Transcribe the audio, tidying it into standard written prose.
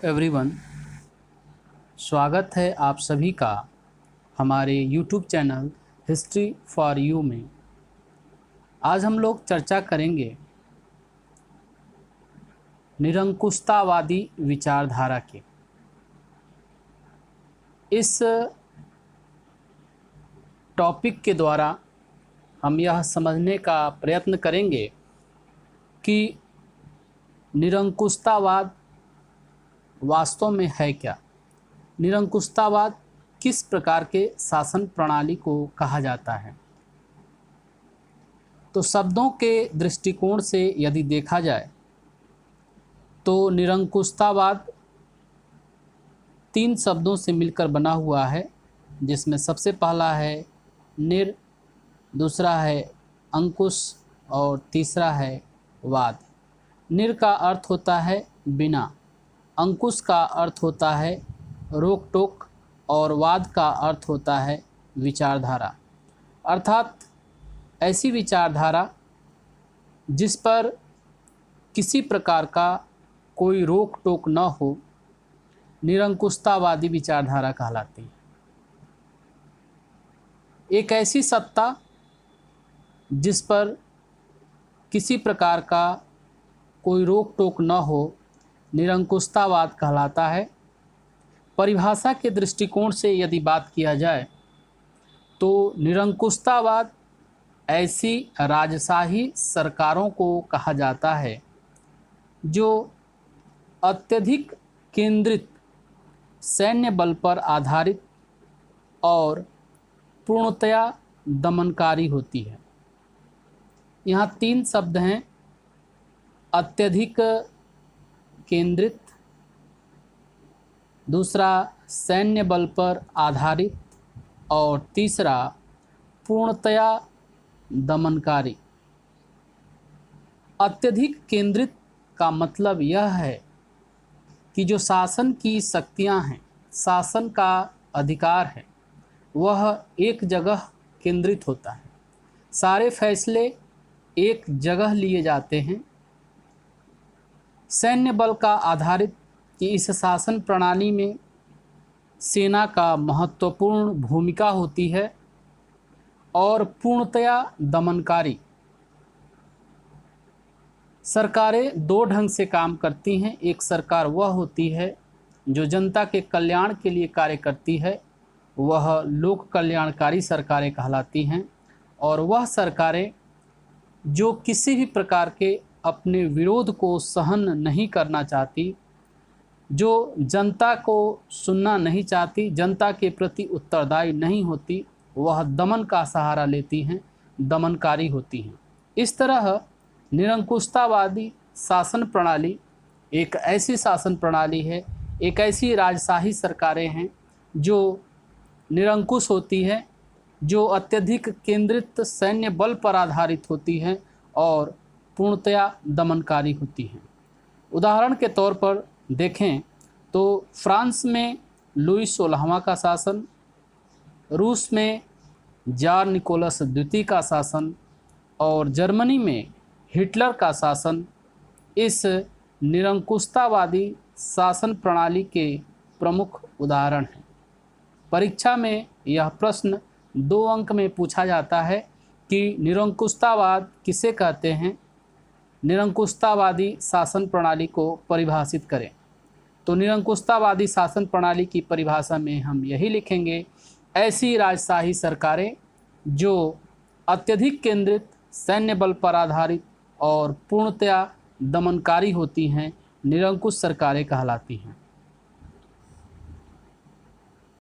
Everyone, स्वागत है आप सभी का हमारे YouTube channel history for you में। आज हम लोग चर्चा करेंगे निरंकुशतावादी विचारधारा के। इस टॉपिक के द्वारा हम यह समझने का प्रयत्न करेंगे कि निरंकुशतावाद वास्तव में है क्या, निरंकुशतावाद किस प्रकार के शासन प्रणाली को कहा जाता है। तो शब्दों के दृष्टिकोण से यदि देखा जाए तो निरंकुशतावाद 3 शब्दों से मिलकर बना हुआ है, जिसमें सबसे पहला है निर, दूसरा है अंकुश और तीसरा है वाद। निर का अर्थ होता है बिना, अंकुश का अर्थ होता है रोक टोक और वाद का अर्थ होता है विचारधारा, अर्थात ऐसी विचारधारा जिस पर किसी प्रकार का कोई रोक टोक न हो, निरंकुशतावादी विचारधारा कहलाती है। एक ऐसी सत्ता जिस पर किसी प्रकार का कोई रोक टोक न हो, निरंकुशतावाद कहलाता है। परिभाषा के दृष्टिकोण से यदि बात किया जाए तो निरंकुशतावाद ऐसी राजशाही सरकारों को कहा जाता है जो अत्यधिक केंद्रित सैन्य बल पर आधारित और पूर्णतया दमनकारी होती है। यहाँ 3 शब्द हैं, अत्यधिक केंद्रित, दूसरा सैन्य बल पर आधारित और तीसरा पूर्णतया दमनकारी। अत्यधिक केंद्रित का मतलब यह है कि जो शासन की शक्तियां हैं, शासन का अधिकार है, वह एक जगह केंद्रित होता है। सारे फैसले एक जगह लिए जाते हैं। सैन्य बल का आधारित कि इस शासन प्रणाली में सेना का महत्वपूर्ण भूमिका होती है और पूर्णतया दमनकारी। सरकारें 2 ढंग से काम करती हैं। एक सरकार वह होती है जो जनता के कल्याण के लिए कार्य करती है, वह लोक कल्याणकारी सरकारें कहलाती हैं। और वह सरकारें जो किसी भी प्रकार के अपने विरोध को सहन नहीं करना चाहती, जो जनता को सुनना नहीं चाहती, जनता के प्रति उत्तरदायी नहीं होती, वह दमन का सहारा लेती हैं, दमनकारी होती हैं। इस तरह निरंकुशतावादी शासन प्रणाली एक ऐसी शासन प्रणाली है, एक ऐसी राजशाही सरकारें हैं जो निरंकुश होती है, जो अत्यधिक केंद्रित सैन्य बल पर आधारित होती हैं और पूर्णतया दमनकारी होती हैं। उदाहरण के तौर पर देखें तो फ्रांस में लुई 16वां का शासन, रूस में जार निकोलस द्वितीय का शासन और जर्मनी में हिटलर का शासन इस निरंकुशतावादी शासन प्रणाली के प्रमुख उदाहरण हैं। परीक्षा में यह प्रश्न 2 अंक में पूछा जाता है कि निरंकुशतावाद किसे कहते हैं, निरंकुशतावादी शासन प्रणाली को परिभाषित करें। तो निरंकुशतावादी शासन प्रणाली की परिभाषा में हम यही लिखेंगे, ऐसी राजशाही सरकारें जो अत्यधिक केंद्रित सैन्य बल पर आधारित और पूर्णतया दमनकारी होती हैं, निरंकुश सरकारें कहलाती हैं।